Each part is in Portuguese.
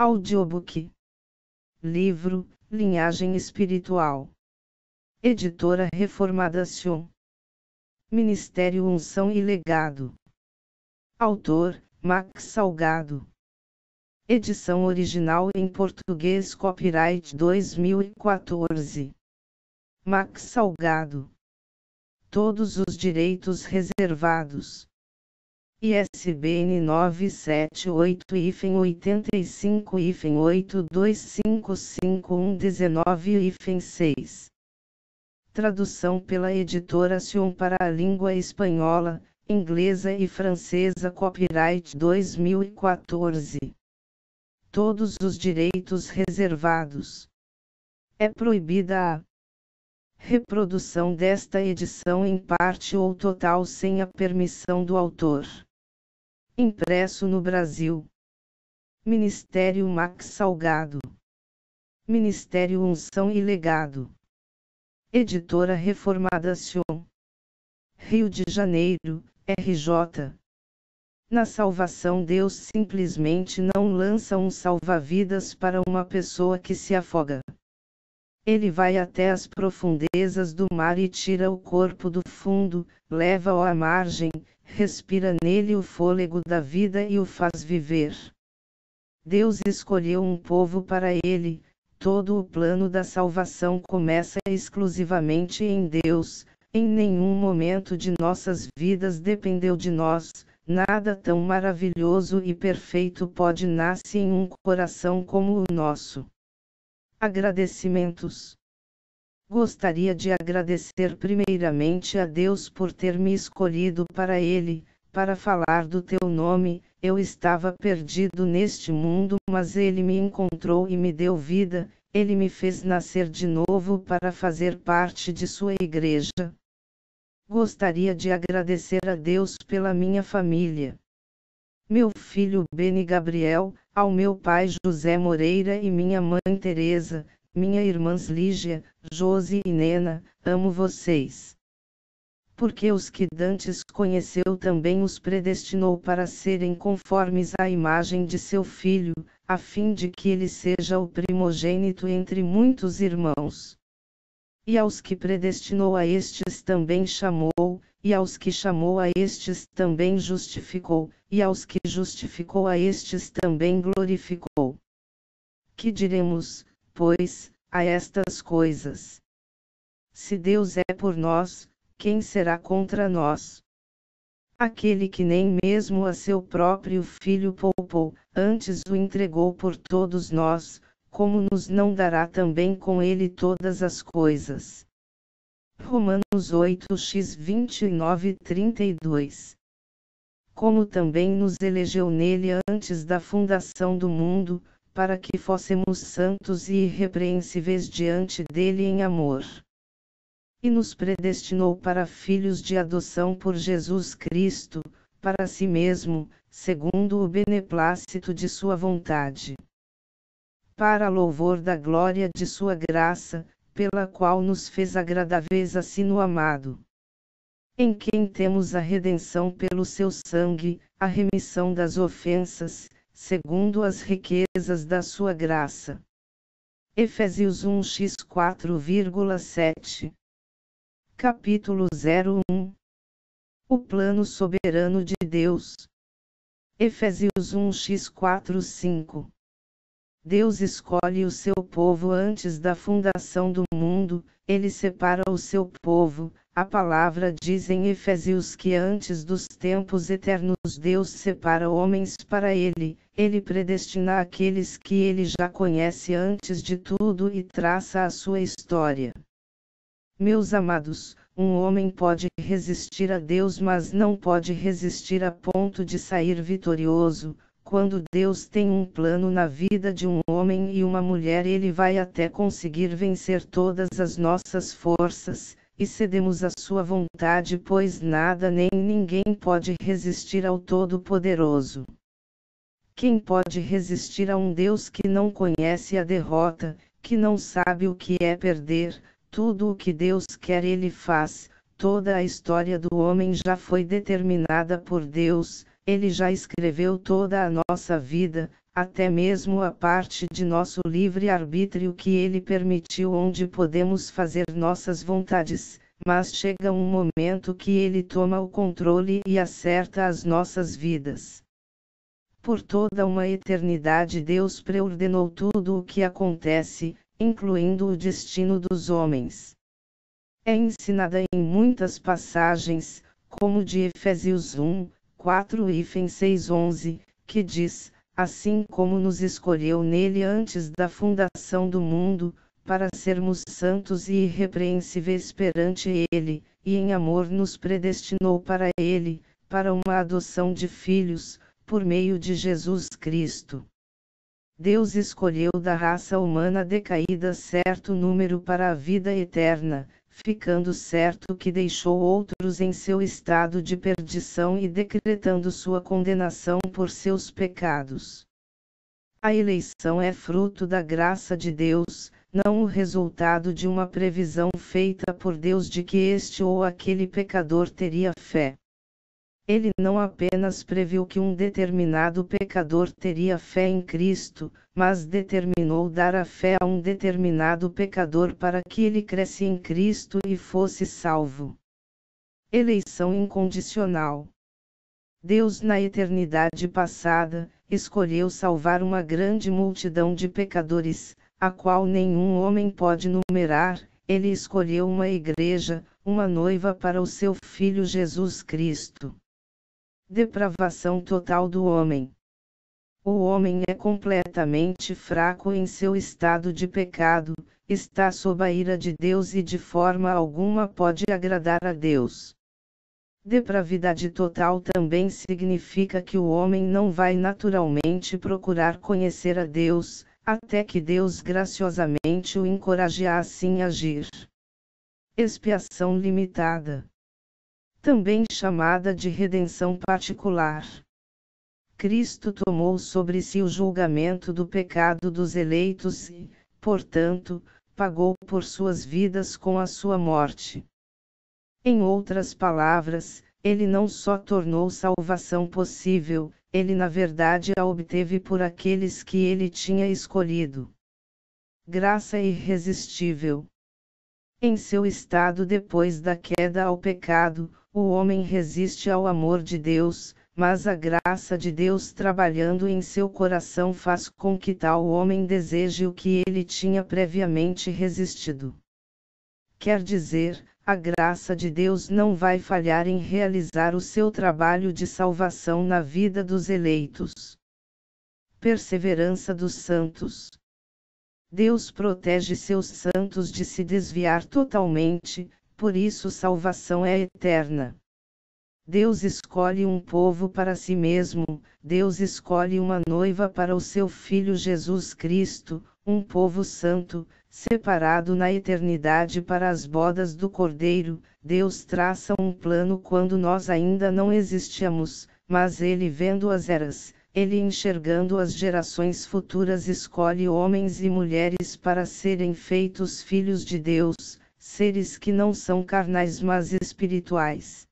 Audiobook. Livro, Linhagem Espiritual. Editora Reformadação. Ministério Unção e Legado. Autor, Max Salgado. Edição original em português, copyright 2014. Max Salgado. Todos os direitos reservados. ISBN 978-85-8255119-6. Tradução pela editora Sion para a língua espanhola, inglesa e francesa, copyright 2014. Todos os direitos reservados. É proibida a reprodução desta edição em parte ou total sem a permissão do autor. Impresso no Brasil. Ministério Max Salgado. Ministério Unção e Legado. Editora Reformadação. Rio de Janeiro, RJ. Na salvação, Deus simplesmente não lança um salva-vidas para uma pessoa que se afoga. Ele vai até as profundezas do mar e tira o corpo do fundo, leva-o à margem, respira nele o fôlego da vida e o faz viver. Deus escolheu um povo para ele. Todo o plano da salvação começa exclusivamente em Deus. Em nenhum momento de nossas vidas dependeu de nós. Nada tão maravilhoso e perfeito pode nascer em um coração como o nosso. Agradecimentos. Gostaria de agradecer primeiramente a Deus por ter me escolhido para Ele, para falar do teu nome. Eu estava perdido neste mundo, mas Ele me encontrou e me deu vida. Ele me fez nascer de novo para fazer parte de sua igreja. Gostaria de agradecer a Deus pela minha família. Meu filho Beni Gabriel, ao meu pai José Moreira e minha mãe Teresa, minha irmãs Lígia, Josi e Nena, amo vocês. Porque os que dantes conheceu também os predestinou para serem conformes à imagem de seu filho, a fim de que ele seja o primogênito entre muitos irmãos. E aos que predestinou a estes também chamou, e aos que chamou a estes também justificou, e aos que justificou a estes também glorificou. Que diremos, pois, a estas coisas? Se Deus é por nós, quem será contra nós? Aquele que nem mesmo a seu próprio Filho poupou, antes o entregou por todos nós, como nos não dará também com ele todas as coisas? Romanos 8:29-32. Como também nos elegeu nele antes da fundação do mundo, para que fôssemos santos e irrepreensíveis diante dele em amor. E nos predestinou para filhos de adoção por Jesus Cristo, para si mesmo, segundo o beneplácito de sua vontade. Para louvor da glória de sua graça, pela qual nos fez agradáveis a si no amado. Em quem temos a redenção pelo seu sangue, a remissão das ofensas, segundo as riquezas da sua graça. Efésios 1:4,7. Capítulo 01. O plano soberano de Deus. Efésios 1:4-5. Deus escolhe o seu povo antes da fundação do mundo. Ele separa o seu povo. A palavra diz em Efésios que antes dos tempos eternos Deus separa homens para Ele. Ele predestina aqueles que Ele já conhece antes de tudo e traça a sua história. Meus amados, um homem pode resistir a Deus, mas não pode resistir a ponto de sair vitorioso. Quando Deus tem um plano na vida de um homem e uma mulher, Ele vai até conseguir vencer todas as nossas forças, e cedemos à sua vontade, pois nada nem ninguém pode resistir ao Todo-Poderoso. Quem pode resistir a um Deus que não conhece a derrota, que não sabe o que é perder? Tudo o que Deus quer Ele faz. Toda a história do homem já foi determinada por Deus. Ele já escreveu toda a nossa vida, até mesmo a parte de nosso livre-arbítrio que Ele permitiu, onde podemos fazer nossas vontades, mas chega um momento que Ele toma o controle e acerta as nossas vidas. Por toda uma eternidade Deus preordenou tudo o que acontece, incluindo o destino dos homens. É ensinada em muitas passagens, como de Efésios 1, 4 e 6:11, que diz: assim como nos escolheu nele antes da fundação do mundo, para sermos santos e irrepreensíveis perante ele, e em amor nos predestinou para ele, para uma adoção de filhos, por meio de Jesus Cristo. Deus escolheu da raça humana decaída certo número para a vida eterna, ficando certo que deixou outros em seu estado de perdição e decretando sua condenação por seus pecados. A eleição é fruto da graça de Deus, não o resultado de uma previsão feita por Deus de que este ou aquele pecador teria fé. Ele não apenas previu que um determinado pecador teria fé em Cristo, mas determinou dar a fé a um determinado pecador para que ele crescesse em Cristo e fosse salvo. Eleição incondicional. Deus, na eternidade passada, escolheu salvar uma grande multidão de pecadores, a qual nenhum homem pode numerar. Ele escolheu uma igreja, uma noiva para o seu Filho Jesus Cristo. Depravação total do homem. O homem é completamente fraco em seu estado de pecado, está sob a ira de Deus e de forma alguma pode agradar a Deus. Depravidade total também significa que o homem não vai naturalmente procurar conhecer a Deus, até que Deus graciosamente o encoraje a assim agir. Expiação limitada. Também chamada de redenção particular. Cristo tomou sobre si o julgamento do pecado dos eleitos e, portanto, pagou por suas vidas com a sua morte. Em outras palavras, ele não só tornou salvação possível, ele na verdade a obteve por aqueles que ele tinha escolhido. Graça irresistível. Em seu estado depois da queda ao pecado, o homem resiste ao amor de Deus, mas a graça de Deus trabalhando em seu coração faz com que tal homem deseje o que ele tinha previamente resistido. Quer dizer, a graça de Deus não vai falhar em realizar o seu trabalho de salvação na vida dos eleitos. Perseverança dos santos. Deus protege seus santos de se desviar totalmente, por isso salvação é eterna. Deus escolhe um povo para si mesmo, Deus escolhe uma noiva para o seu Filho Jesus Cristo, um povo santo, separado na eternidade para as bodas do Cordeiro. Deus traça um plano quando nós ainda não existíamos, mas Ele vendo as eras, Ele enxergando as gerações futuras escolhe homens e mulheres para serem feitos filhos de Deus, seres que não são carnais mas espirituais.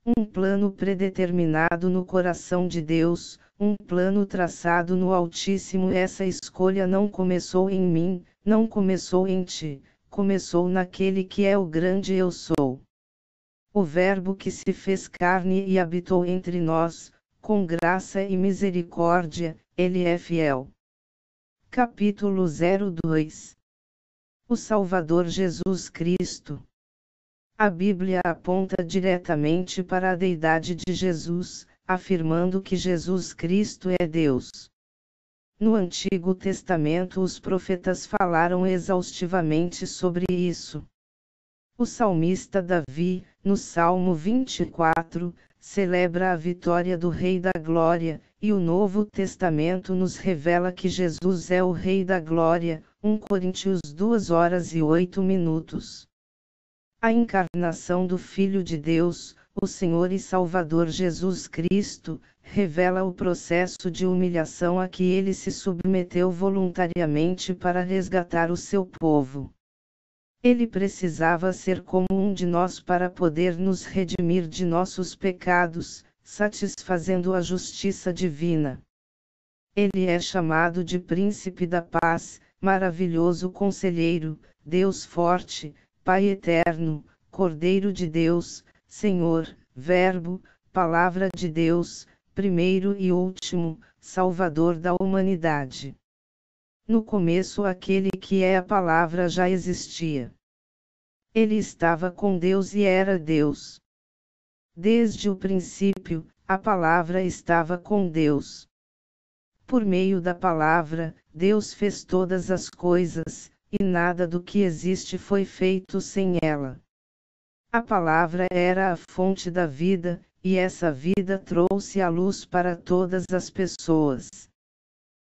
Um plano predeterminado no coração de Deus, um plano traçado no Altíssimo. Essa escolha não começou em mim, não começou em ti, começou naquele que é o grande Eu Sou. O Verbo que se fez carne e habitou entre nós, com graça e misericórdia, Ele é fiel. Capítulo 02. O Salvador Jesus Cristo. A Bíblia aponta diretamente para a deidade de Jesus, afirmando que Jesus Cristo é Deus. No Antigo Testamento os profetas falaram exaustivamente sobre isso. O salmista Davi, no Salmo 24, celebra a vitória do Rei da Glória, e o Novo Testamento nos revela que Jesus é o Rei da Glória, 1 Coríntios 2:08. A encarnação do Filho de Deus, o Senhor e Salvador Jesus Cristo, revela o processo de humilhação a que ele se submeteu voluntariamente para resgatar o seu povo. Ele precisava ser como um de nós para poder nos redimir de nossos pecados, satisfazendo a justiça divina. Ele é chamado de Príncipe da Paz, Maravilhoso Conselheiro, Deus Forte, Pai Eterno, Cordeiro de Deus, Senhor, Verbo, Palavra de Deus, primeiro e último, Salvador da humanidade. No começo aquele que é a palavra já existia. Ele estava com Deus e era Deus. Desde o princípio, a palavra estava com Deus. Por meio da palavra, Deus fez todas as coisas, e nada do que existe foi feito sem ela. A palavra era a fonte da vida, e essa vida trouxe a luz para todas as pessoas.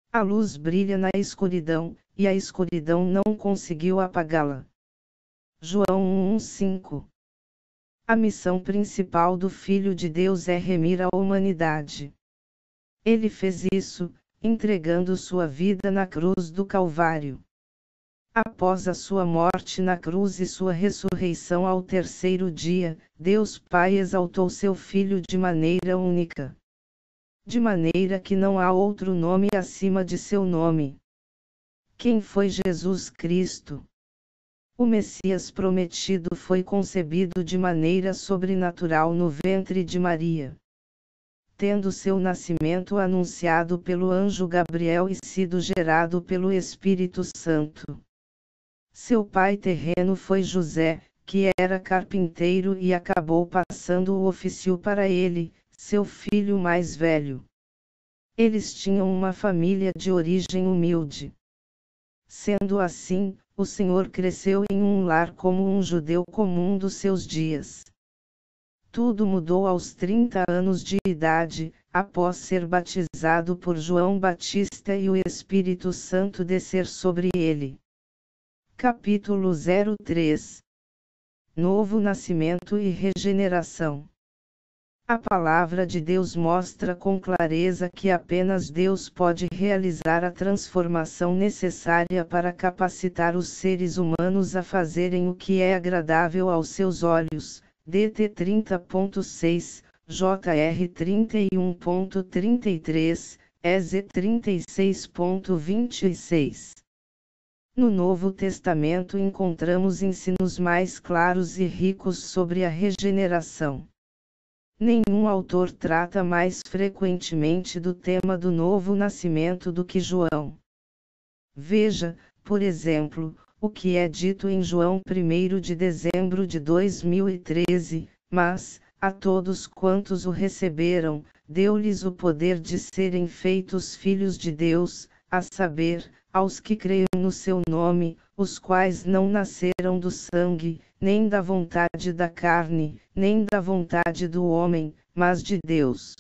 A luz brilha na escuridão, e a escuridão não conseguiu apagá-la. João 1:5. A missão principal do Filho de Deus é remir a humanidade. Ele fez isso, entregando sua vida na cruz do Calvário. Após a sua morte na cruz e sua ressurreição ao terceiro dia, Deus Pai exaltou seu Filho de maneira única. De maneira que não há outro nome acima de seu nome. Quem foi Jesus Cristo? O Messias prometido foi concebido de maneira sobrenatural no ventre de Maria. Tendo seu nascimento anunciado pelo anjo Gabriel e sido gerado pelo Espírito Santo. Seu pai terreno foi José, que era carpinteiro e acabou passando o ofício para ele, seu filho mais velho. Eles tinham uma família de origem humilde. Sendo assim, o Senhor cresceu em um lar como um judeu comum dos seus dias. Tudo mudou aos 30 anos de idade, após ser batizado por João Batista e o Espírito Santo descer sobre ele. Capítulo 03. Novo nascimento e regeneração. A palavra de Deus mostra com clareza que apenas Deus pode realizar a transformação necessária para capacitar os seres humanos a fazerem o que é agradável aos seus olhos. DT 30.6, JR 31.33, EZ 36.26. No Novo Testamento encontramos ensinos mais claros e ricos sobre a regeneração. Nenhum autor trata mais frequentemente do tema do novo nascimento do que João. Veja, por exemplo, o que é dito em João 1 de dezembro de 2013, mas, a todos quantos o receberam, deu-lhes o poder de serem feitos filhos de Deus, a saber, aos que creem no seu nome, os quais não nasceram do sangue, nem da vontade da carne, nem da vontade do homem, mas de Deus.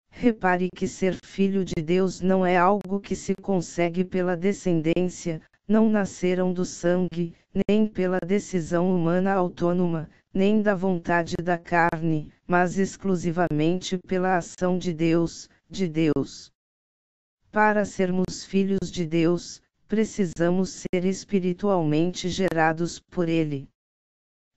Repare que ser filho de Deus não é algo que se consegue pela descendência, não nasceram do sangue, nem pela decisão humana autônoma, nem da vontade da carne, mas exclusivamente pela ação de Deus, de Deus. Para sermos filhos de Deus, precisamos ser espiritualmente gerados por Ele.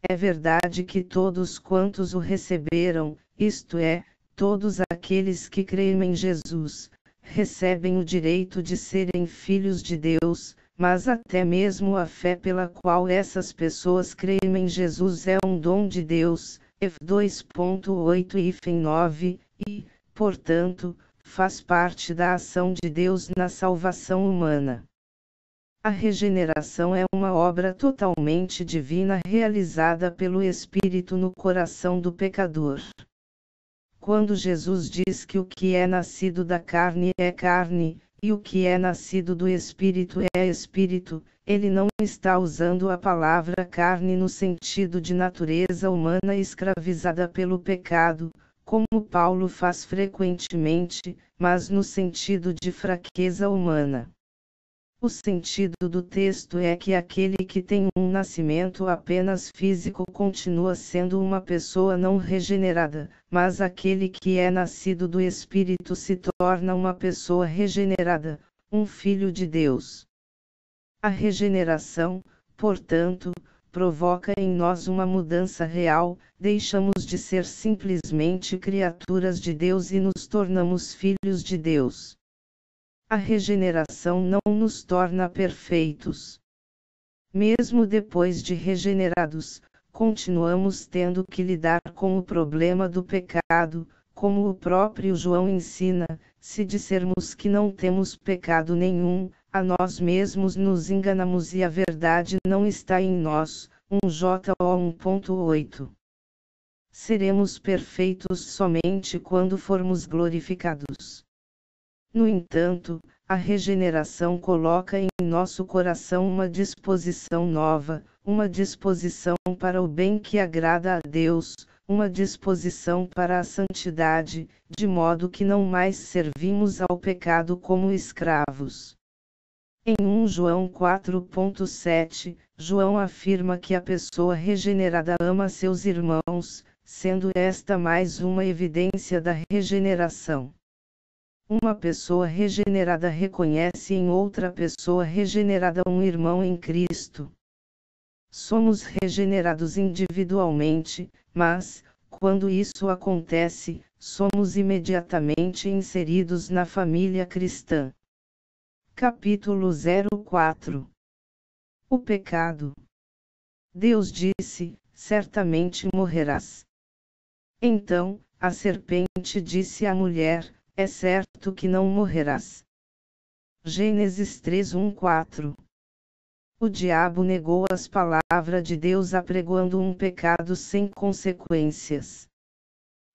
É verdade que todos quantos o receberam, isto é, todos aqueles que creem em Jesus, recebem o direito de serem filhos de Deus, mas até mesmo a fé pela qual essas pessoas creem em Jesus é um dom de Deus, Ef 2.8-9, e, portanto, faz parte da ação de Deus na salvação humana. A regeneração é uma obra totalmente divina realizada pelo Espírito no coração do pecador. Quando Jesus diz que o que é nascido da carne é carne, e o que é nascido do Espírito é Espírito, ele não está usando a palavra carne no sentido de natureza humana escravizada pelo pecado, como Paulo faz frequentemente, mas no sentido de fraqueza humana. O sentido do texto é que aquele que tem um nascimento apenas físico continua sendo uma pessoa não regenerada, mas aquele que é nascido do Espírito se torna uma pessoa regenerada, um filho de Deus. A regeneração, portanto, provoca em nós uma mudança real, deixamos de ser simplesmente criaturas de Deus e nos tornamos filhos de Deus. A regeneração não nos torna perfeitos. Mesmo depois de regenerados, continuamos tendo que lidar com o problema do pecado, como o próprio João ensina: se dissermos que não temos pecado nenhum, a nós mesmos nos enganamos e a verdade não está em nós. 1 João 1.8. Seremos perfeitos somente quando formos glorificados. No entanto, a regeneração coloca em nosso coração uma disposição nova, uma disposição para o bem que agrada a Deus, uma disposição para a santidade, de modo que não mais servimos ao pecado como escravos. Em 1 João 4.7, João afirma que a pessoa regenerada ama seus irmãos, sendo esta mais uma evidência da regeneração. Uma pessoa regenerada reconhece em outra pessoa regenerada um irmão em Cristo. Somos regenerados individualmente, mas, quando isso acontece, somos imediatamente inseridos na família cristã. Capítulo 04. O pecado. Deus disse: certamente morrerás. Então, a serpente disse à mulher: é certo que não morrerás. Gênesis 3:1-4. O diabo negou as palavras de Deus apregoando um pecado sem consequências.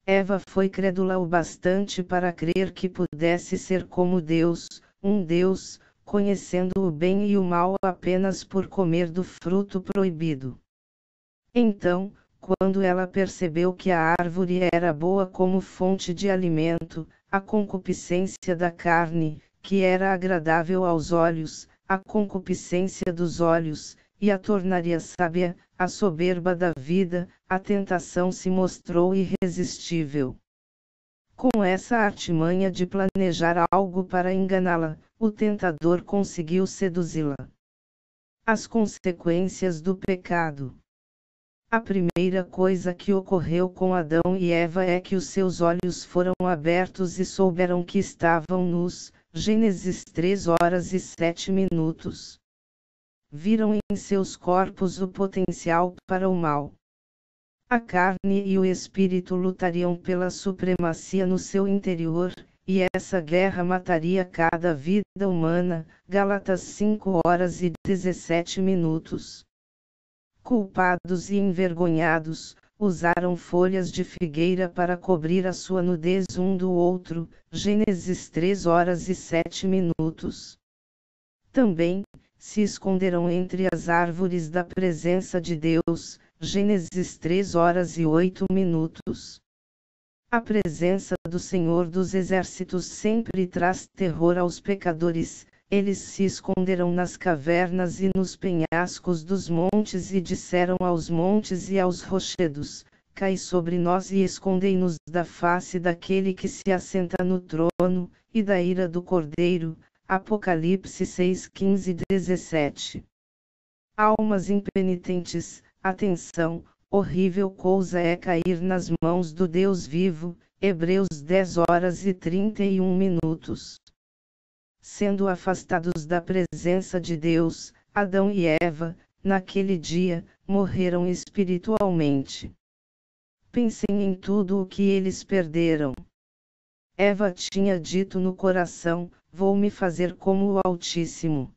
Eva foi crédula o bastante para crer que pudesse ser como Deus, um Deus, conhecendo o bem e o mal apenas por comer do fruto proibido. Então, quando ela percebeu que a árvore era boa como fonte de alimento, a concupiscência da carne, que era agradável aos olhos, a concupiscência dos olhos, e a tornaria sábia, a soberba da vida, a tentação se mostrou irresistível. Com essa artimanha de planejar algo para enganá-la, o tentador conseguiu seduzi-la. As consequências do pecado. A primeira coisa que ocorreu com Adão e Eva é que os seus olhos foram abertos e souberam que estavam nus. Gênesis 3:07. Viram em seus corpos o potencial para o mal. A carne e o espírito lutariam pela supremacia no seu interior, e essa guerra mataria cada vida humana. Gálatas 5:17. Culpados e envergonhados, usaram folhas de figueira para cobrir a sua nudez um do outro. Gênesis 3:07. Também, se esconderam entre as árvores da presença de Deus. Gênesis 3:08. A presença do Senhor dos Exércitos sempre traz terror aos pecadores. Eles se esconderam nas cavernas e nos penhascos dos montes e disseram aos montes e aos rochedos: cai sobre nós e escondei-nos da face daquele que se assenta no trono, e da ira do Cordeiro. Apocalipse 6:15-17. Almas impenitentes, atenção, horrível coisa é cair nas mãos do Deus vivo. Hebreus 10:31. Sendo afastados da presença de Deus, Adão e Eva, naquele dia, morreram espiritualmente. Pensem em tudo o que eles perderam. Eva tinha dito no coração: vou me fazer como o Altíssimo.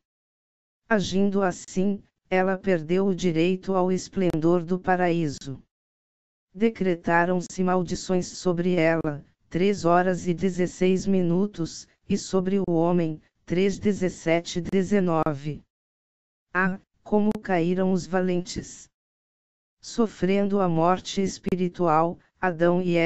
Agindo assim, ela perdeu o direito ao esplendor do paraíso. Decretaram-se maldições sobre ela, 3:16, e sobre o homem, 3:17-19. Ah, como caíram os valentes! Sofrendo a morte espiritual, Adão e